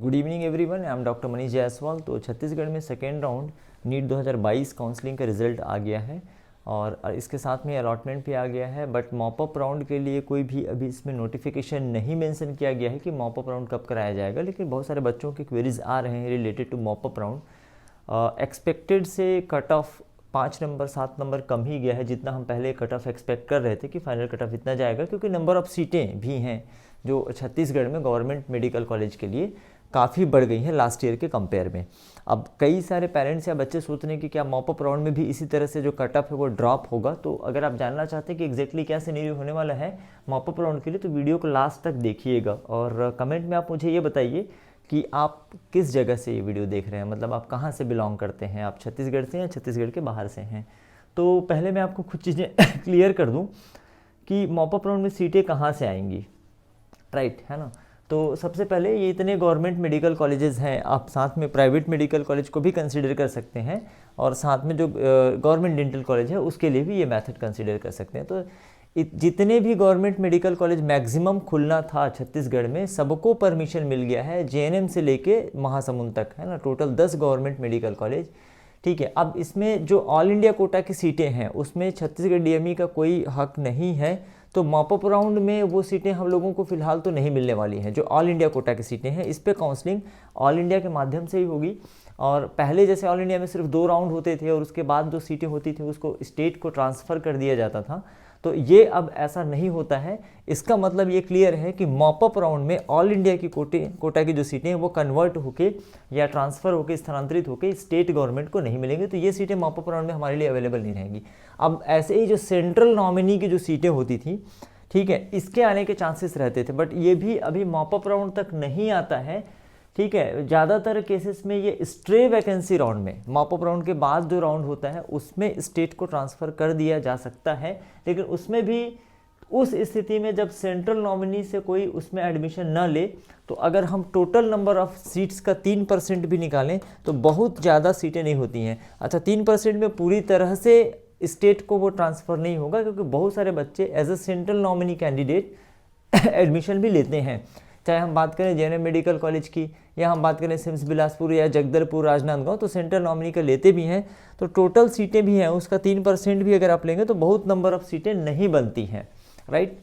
Good evening everyone, I am doctor Manish Jaiswal. तो छत्तीसगढ़ में second round NEET 2022 counselling का result आ गया है और इसके साथ में अलॉटमेंट भी आ गया है। बट मॉपअप राउंड के लिए कोई भी अभी इसमें नोटिफिकेशन नहीं मेंशन किया गया है कि मॉपअप राउंड कब कराया जाएगा, लेकिन बहुत सारे बच्चों के क्वेरीज आ रहे हैं related to mop up round. Expected से कट ऑफ 5 नंबर 7 नंबर कम ही गया है, जितना हम पहले कट ऑफ एक्सपेक्ट कर रहे थे कि फाइनल कट ऑफ इतना जाएगा, क्योंकि नंबर ऑफ सीटें भी हैं जो छत्तीसगढ़ में गवर्नमेंट मेडिकल कॉलेज के लिए काफ़ी बढ़ गई हैं लास्ट ईयर के कंपेयर में। अब कई सारे पेरेंट्स या बच्चे सोच रहे हैं कि क्या मॉपअप राउंड में भी इसी तरह से जो कट ऑफ है वो ड्रॉप होगा। तो अगर आप जानना चाहते हैं कि एग्जैक्टली क्या सिनेरियो होने वाला है मॉपअप राउंड के लिए, तो वीडियो को लास्ट तक देखिएगा और कमेंट में आप मुझे ये बताइए कि आप किस जगह से ये वीडियो देख रहे हैं, मतलब आप कहाँ से बिलोंग करते हैं, आप छत्तीसगढ़ से या छत्तीसगढ़ के बाहर से हैं। तो पहले मैं आपको कुछ चीज़ें क्लियर कर दूँ कि मॉपअप राउंड में सीटें कहाँ से आएंगी, राइट है ना। तो सबसे पहले ये इतने गवर्नमेंट मेडिकल कॉलेजेस हैं, आप साथ में प्राइवेट मेडिकल कॉलेज को भी कंसीडर कर सकते हैं और साथ में जो गवर्नमेंट डेंटल कॉलेज है उसके लिए भी ये मेथड कंसीडर कर सकते हैं। तो जितने भी गवर्नमेंट मेडिकल कॉलेज मैक्सिमम खुलना था छत्तीसगढ़ में, सबको परमिशन मिल गया है, जेएनएम से लेके महासमुंद तक, है ना। टोटल 10 गवर्नमेंट मेडिकल कॉलेज, ठीक है। अब इसमें जो ऑल इंडिया कोटा की सीटें हैं उसमें छत्तीसगढ़ डीएमई का कोई हक नहीं है। तो मॉपअप राउंड में वो सीटें हम लोगों को फिलहाल तो नहीं मिलने वाली हैं। जो ऑल इंडिया कोटा की सीटें हैं इस पे काउंसलिंग ऑल इंडिया के माध्यम से ही होगी। और पहले जैसे ऑल इंडिया में सिर्फ 2 राउंड होते थे और उसके बाद जो सीटें होती थी उसको स्टेट को ट्रांसफ़र कर दिया जाता था, तो ये अब ऐसा नहीं होता है। इसका मतलब ये क्लियर है कि मॉपअप राउंड में ऑल इंडिया की कोटा की जो सीटें हैं वो कन्वर्ट होके या ट्रांसफ़र होके स्थानांतरित होके स्टेट गवर्नमेंट को नहीं मिलेंगे। तो ये सीटें मॉपअप राउंड में हमारे लिए अवेलेबल नहीं रहेंगी। अब ऐसे ही जो सेंट्रल नॉमिनी की जो सीटें होती थी, ठीक है, इसके आने के चांसेस रहते थे, बट ये भी अभी मॉपअप राउंड तक नहीं आता है, ठीक है। ज़्यादातर केसेस में ये स्ट्रे वैकेंसी राउंड में, मॉपअप राउंड के बाद जो राउंड होता है उसमें स्टेट को ट्रांसफ़र कर दिया जा सकता है, लेकिन उसमें भी उस स्थिति में जब सेंट्रल नॉमिनी से कोई उसमें एडमिशन न ले, तो अगर हम टोटल नंबर ऑफ सीट्स का 3% भी निकालें तो बहुत ज़्यादा सीटें नहीं होती हैं। अच्छा, 3% में पूरी तरह से स्टेट को वो ट्रांसफ़र नहीं होगा, क्योंकि बहुत सारे बच्चे as a central nominee candidate admission भी लेते हैं। चाहे हम बात करें जेएनएम मेडिकल कॉलेज की या हम बात करें सिम्स बिलासपुर या जगदलपुर राजनांदगांव, तो सेंट्रल नॉमिनी का लेते भी हैं। तो टोटल सीटें भी हैं उसका 3% भी अगर आप लेंगे तो बहुत नंबर ऑफ सीटें नहीं बनती हैं, राइट।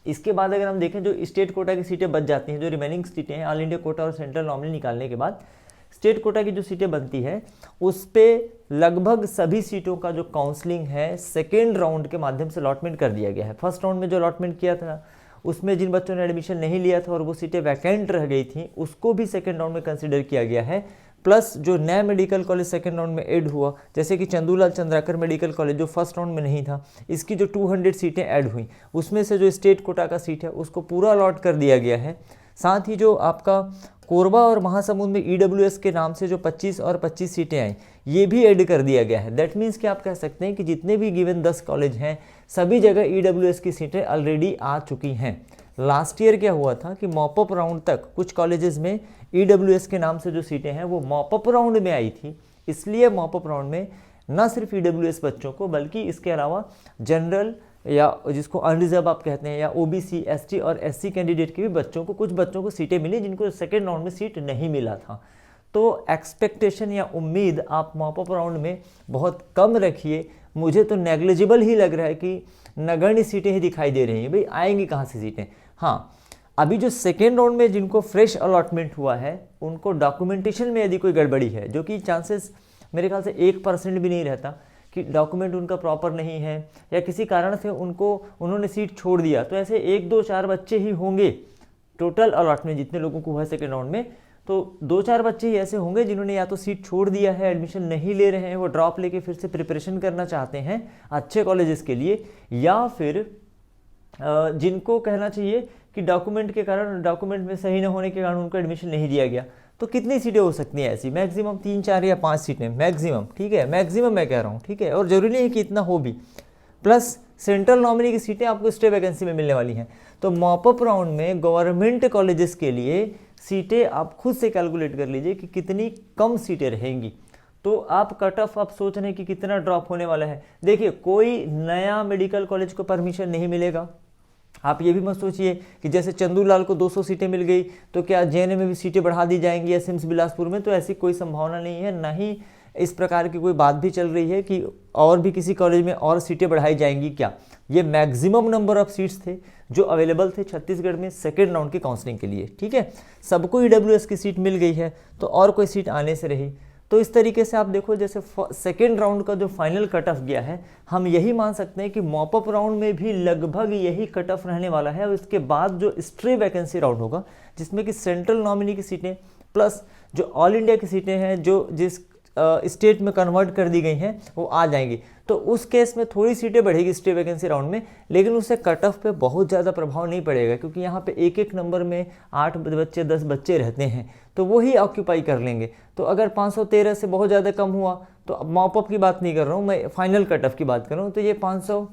इसके बाद अगर हम देखें जो स्टेट कोटा की सीटें बच जाती हैं, जो रिमेनिंग सीटें हैं ऑल इंडिया कोटा और सेंट्रल नॉमिनी निकालने के बाद स्टेट कोटा की जो सीटें बनती है उस पर लगभग सभी सीटों का जो काउंसलिंग है सेकेंड राउंड के माध्यम से अलॉटमेंट कर दिया गया है। फर्स्ट राउंड में जो अलॉटमेंट किया था उसमें जिन बच्चों ने एडमिशन नहीं लिया था और वो सीटें वैकेंट रह गई थी उसको भी सेकेंड राउंड में कंसिडर किया गया है। प्लस जो नया मेडिकल कॉलेज सेकेंड राउंड में ऐड हुआ, जैसे कि चंदूलाल चंद्राकर मेडिकल कॉलेज जो फर्स्ट राउंड में नहीं था, इसकी जो 200 सीटें ऐड हुई उसमें से जो स्टेट कोटा का सीट है उसको पूरा अलॉट कर दिया गया है। साथ ही जो आपका कोरबा और महासमुंद में ईडब्ल्यूएस के नाम से जो 25 और 25 सीटें आई, ये भी ऐड कर दिया गया है। दैट मीन्स कि आप कह सकते हैं कि जितने भी गिवन 10 कॉलेज हैं सभी जगह ईडब्ल्यूएस की सीटें ऑलरेडी आ चुकी हैं। लास्ट ईयर क्या हुआ था कि मॉपअप राउंड तक कुछ कॉलेजेस में ईडब्ल्यूएस के नाम से जो सीटें हैं वो मॉपअप राउंड में आई थी, इसलिए मॉपअप राउंड में न सिर्फ ईडब्ल्यूएस बच्चों को बल्कि इसके अलावा जनरल या जिसको अनरिजर्व आप कहते हैं या ओबीसी, एसटी और एससी कैंडिडेट के भी बच्चों को, कुछ बच्चों को सीटें मिली जिनको सेकेंड राउंड में सीट नहीं मिला था। तो एक्सपेक्टेशन या उम्मीद आप मॉपअप राउंड में बहुत कम रखिए। मुझे तो नेग्लिजिबल ही लग रहा है कि नगण्य सीटें ही दिखाई दे रही हैं। भाई आएंगी कहाँ से सीटें। हाँ, अभी जो सेकेंड राउंड में जिनको फ्रेश अलॉटमेंट हुआ है उनको डॉक्यूमेंटेशन में यदि कोई गड़बड़ी है, जो कि चांसेस मेरे ख्याल से 1% भी नहीं रहता कि डॉक्यूमेंट उनका प्रॉपर नहीं है या किसी कारण से उन्होंने सीट छोड़ दिया, तो ऐसे 1, 2, 4 बच्चे ही होंगे टोटल अलॉटमेंट जितने लोगों को हुआ है सेकेंड राउंड में। तो 2-4 बच्चे ही ऐसे होंगे जिन्होंने या तो सीट छोड़ दिया है, एडमिशन नहीं ले रहे हैं, वो ड्रॉप लेके फिर से प्रिपरेशन करना चाहते हैं अच्छे कॉलेजेस के लिए, या फिर जिनको कहना चाहिए कि डॉक्यूमेंट के कारण, डॉक्यूमेंट में सही न होने के कारण उनको एडमिशन नहीं दिया गया। तो कितनी सीटें हो सकती हैं ऐसी? मैक्सिमम 3, 4 या 5 सीटें मैक्सिमम, ठीक है, मैक्सिमम मैं कह रहा हूँ, ठीक है, और ज़रूरी नहीं है कि इतना हो भी। प्लस सेंट्रल नॉमिनी की सीटें आपको स्टे वैकेंसी में मिलने वाली हैं। तो मॉपअप राउंड में गवर्नमेंट कॉलेजेस के लिए सीटें आप खुद से कैलकुलेट कर लीजिए कि कितनी कम सीटें रहेंगी। तो आप कट ऑफ आप सोच रहे हैं कि कितना ड्रॉप होने वाला है। देखिए, कोई नया मेडिकल कॉलेज को परमिशन नहीं मिलेगा, आप ये भी मत सोचिए कि जैसे चंदूलाल को 200 सीटें मिल गई तो क्या जेएनए में भी सीटें बढ़ा दी जाएंगी या सिम्स बिलासपुर में, तो ऐसी कोई संभावना नहीं है, ना ही इस प्रकार की कोई बात भी चल रही है कि और भी किसी कॉलेज में और सीटें बढ़ाई जाएंगी क्या। ये मैक्सिमम नंबर ऑफ सीट्स थे जो अवेलेबल थे छत्तीसगढ़ में सेकेंड राउंड की काउंसलिंग के लिए, ठीक है। सबको ईडब्ल्यूएस की सीट मिल गई है तो और कोई सीट आने से रही। तो इस तरीके से आप देखो जैसे सेकेंड राउंड का जो फाइनल कट ऑफ गया है, हम यही मान सकते हैं कि मॉपअप राउंड में भी लगभग यही कट ऑफ रहने वाला है। और इसके बाद जो स्ट्रे वैकेंसी राउंड होगा जिसमें कि सेंट्रल नॉमिनी की सीटें प्लस जो ऑल इंडिया की सीटें हैं जो जिस स्टेट में कन्वर्ट कर दी गई हैं वो आ जाएंगी, तो उस केस में थोड़ी सीटें बढ़ेगी स्टे वैकेंसी राउंड में, लेकिन उससे कट ऑफ पे बहुत ज़्यादा प्रभाव नहीं पड़ेगा क्योंकि यहाँ पे एक एक नंबर में 8 बच्चे 10 बच्चे रहते हैं तो वो ही ऑक्यूपाई कर लेंगे। तो अगर 513 से बहुत ज़्यादा कम हुआ तो अब मॉपअप की बात नहीं कर रहा हूँ मैं, फाइनल कट ऑफ की बात कर रहा हूँ, तो ये 500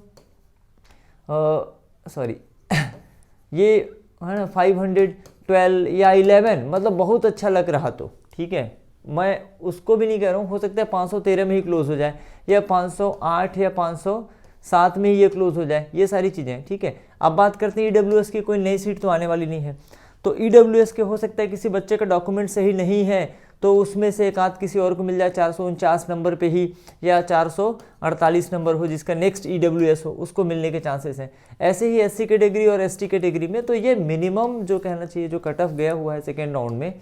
ये है ना 512 या 11 मतलब बहुत अच्छा लग रहा तो ठीक है, मैं उसको भी नहीं कह रहा हूँ, हो सकता है 513 में ही क्लोज हो जाए या 508 या 507 में ही ये क्लोज हो जाए, ये सारी चीज़ें ठीक है। अब बात करते हैं ईडब्ल्यूएस की, कोई नई सीट तो आने वाली नहीं है, तो ईडब्ल्यूएस के हो सकता है किसी बच्चे का डॉक्यूमेंट सही नहीं है तो उसमें से एक आध किसी और को मिल जाए 449 नंबर पे ही या 448 नंबर हो जिसका नेक्स्ट ईडब्ल्यूएस हो, उसको मिलने के चांसेस हैं। ऐसे ही एससी कैटेगरी और एसटी कैटेगरी में तो ये मिनिमम जो कहना चाहिए जो कट ऑफ गया हुआ है सेकेंड राउंड में,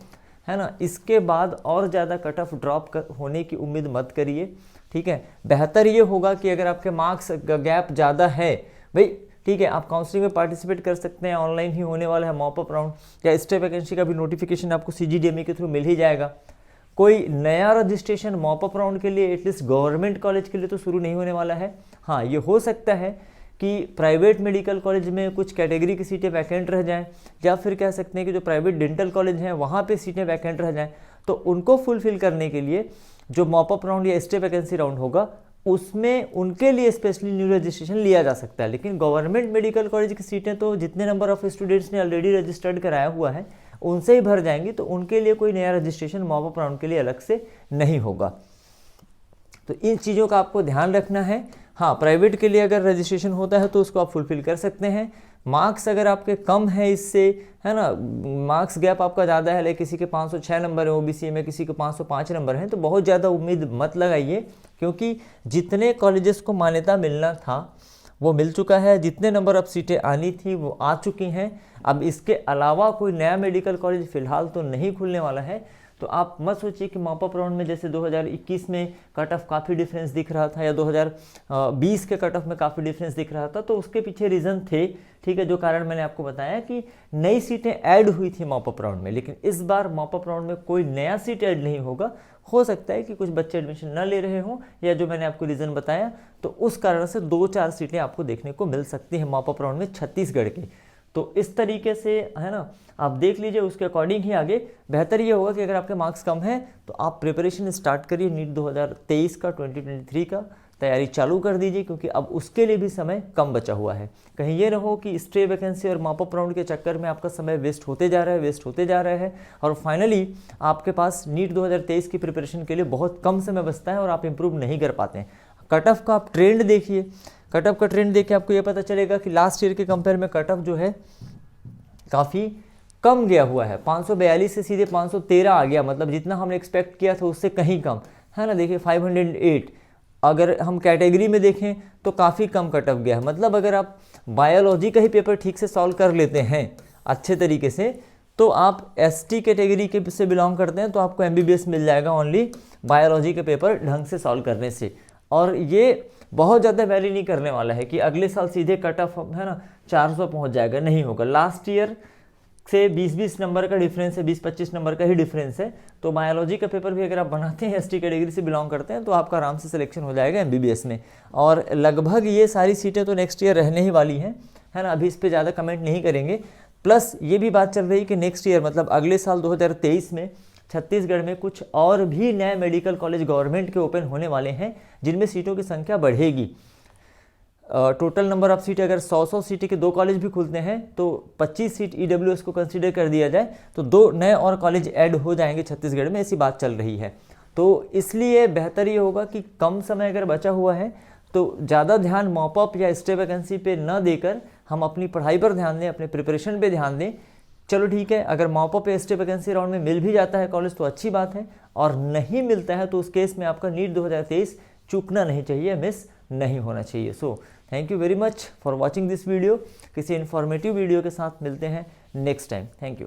है ना, इसके बाद और ज़्यादा कट ऑफ ड्रॉप होने की उम्मीद मत करिए, ठीक है। बेहतर ये होगा कि अगर आपके मार्क्स गैप ज़्यादा है भाई ठीक है, आप काउंसलिंग में पार्टिसिपेट कर सकते हैं, ऑनलाइन ही होने वाला है मॉपअप राउंड या स्टे वैकेंसी का भी नोटिफिकेशन आपको सीजीडीएमई के थ्रू मिल ही जाएगा। कोई नया रजिस्ट्रेशन मॉपअप राउंड के लिए एटलीस्ट गवर्नमेंट कॉलेज के लिए तो शुरू नहीं होने वाला है। हाँ, ये हो सकता है कि प्राइवेट मेडिकल कॉलेज में कुछ कैटेगरी की सीटें वैकेंट रह जाएं या फिर कह सकते हैं कि जो प्राइवेट डेंटल कॉलेज हैं वहाँ पे सीटें वैकेंट रह जाएं, तो उनको फुलफिल करने के लिए जो मॉपअप राउंड या स्टे वैकेंसी राउंड होगा उसमें उनके लिए स्पेशली न्यू रजिस्ट्रेशन लिया जा सकता है। लेकिन गवर्नमेंट मेडिकल कॉलेज की सीटें तो जितने नंबर ऑफ स्टूडेंट्स ने ऑलरेडी रजिस्टर्ड कराया हुआ है उनसे ही भर जाएंगी, तो उनके लिए कोई नया रजिस्ट्रेशन मॉपअप राउंड के लिए अलग से नहीं होगा। तो इन चीज़ों का आपको ध्यान रखना है। हाँ, प्राइवेट के लिए अगर रजिस्ट्रेशन होता है तो उसको आप फुलफिल कर सकते हैं। मार्क्स अगर आपके कम है इससे, है ना, मार्क्स गैप आपका ज़्यादा है, किसी के 506 नंबर है ओबीसी में, किसी के 505 नंबर हैं, तो बहुत ज़्यादा उम्मीद मत लगाइए क्योंकि जितने कॉलेजेस को मान्यता मिलना था वो मिल चुका है, जितने नंबर ऑफ सीटें आनी थी वो आ चुकी हैं। अब इसके अलावा कोई नया मेडिकल कॉलेज फ़िलहाल तो नहीं खुलने वाला है। तो आप मत सोचिए कि मॉपअप राउंड में जैसे 2021 में कट ऑफ काफ़ी डिफरेंस दिख रहा था या 2020 के कट ऑफ में काफ़ी डिफरेंस दिख रहा था, तो उसके पीछे रीज़न थे, ठीक है, जो कारण मैंने आपको बताया कि नई सीटें ऐड हुई थी मॉपअप राउंड में। लेकिन इस बार मॉपअप राउंड में कोई नया सीट ऐड नहीं होगा। हो सकता है कि कुछ बच्चे एडमिशन न ले रहे हों या जो मैंने आपको रीज़न बताया, तो उस कारण से 2-4 सीटें आपको देखने को मिल सकती हैं मॉपअप राउंड में छत्तीसगढ़ की। तो इस तरीके से, है ना, आप देख लीजिए, उसके अकॉर्डिंग ही आगे बेहतर ये होगा कि अगर आपके मार्क्स कम हैं तो आप प्रिपरेशन स्टार्ट करिए नीट 2023 का 2023 का तैयारी चालू कर दीजिए क्योंकि अब उसके लिए भी समय कम बचा हुआ है। कहीं ये ना हो कि स्टे वैकेंसी और मॉपअप राउंड के चक्कर में आपका समय वेस्ट होते जा रहा है और फाइनली आपके पास नीट 2023 की प्रिपरेशन के लिए बहुत कम समय बचता है और आप इम्प्रूव नहीं कर पाते हैं। कट ऑफ का आप ट्रेंड देखिए, कट ऑफ का ट्रेंड देखिए, आपको ये पता चलेगा कि लास्ट ईयर के कंपेयर में कट ऑफ जो है काफ़ी कम गया हुआ है। 542 से सीधे 513 आ गया, मतलब जितना हमने एक्सपेक्ट किया था उससे कहीं कम, है ना। देखिए 508, अगर हम कैटेगरी में देखें तो काफ़ी कम कट ऑफ गया है। मतलब अगर आप बायोलॉजी का ही पेपर ठीक से सॉल्व कर लेते हैं अच्छे तरीके से, तो आप एसटी कैटेगरी के से बिलोंग करते हैं तो आपको एमबीबीएस मिल जाएगा ओनली बायोलॉजी के पेपर ढंग से सॉल्व करने से। और ये बहुत ज़्यादा वैली नहीं करने वाला है कि अगले साल सीधे कट ऑफ, है ना, 400 पहुंच जाएगा, नहीं होगा। लास्ट ईयर से 20-20 नंबर का डिफरेंस है, 20-25 नंबर का ही डिफरेंस है। तो बायोलॉजी का पेपर भी अगर आप बनाते हैं, एसटी कैटेगरी से बिलोंग करते हैं, तो आपका आराम से सिलेक्शन हो जाएगा एमबीबीएस में। और लगभग ये सारी सीटें तो नेक्स्ट ईयर रहने ही वाली हैं, है ना, अभी इस पर ज़्यादा कमेंट नहीं करेंगे। प्लस ये भी बात चल रही कि नेक्स्ट ईयर मतलब अगले साल 2023 में छत्तीसगढ़ में कुछ और भी नए मेडिकल कॉलेज गवर्नमेंट के ओपन होने वाले हैं जिनमें सीटों की संख्या बढ़ेगी। टोटल नंबर ऑफ सीट अगर 100 सीटें के 2 कॉलेज भी खुलते हैं तो 25 सीट ईडब्ल्यूएस को कंसीडर कर दिया जाए तो 2 नए और कॉलेज ऐड हो जाएंगे छत्तीसगढ़ में, ऐसी बात चल रही है। तो इसलिए बेहतर ये होगा कि कम समय अगर बचा हुआ है तो ज़्यादा ध्यान मॉपअप या स्टे वैकेंसी पे न देकर हम अपनी पढ़ाई पर ध्यान दें, अपने प्रिपरेशन पे ध्यान दें। चलो ठीक है, अगर मॉपअप एसटी वैकेंसी राउंड में मिल भी जाता है कॉलेज तो अच्छी बात है, और नहीं मिलता है तो उस केस में आपका नीट 2023 चूकना नहीं चाहिए, मिस नहीं होना चाहिए। So thank you very much for watching this video. किसी इन्फॉर्मेटिव वीडियो के साथ मिलते हैं नेक्स्ट टाइम। Thank you.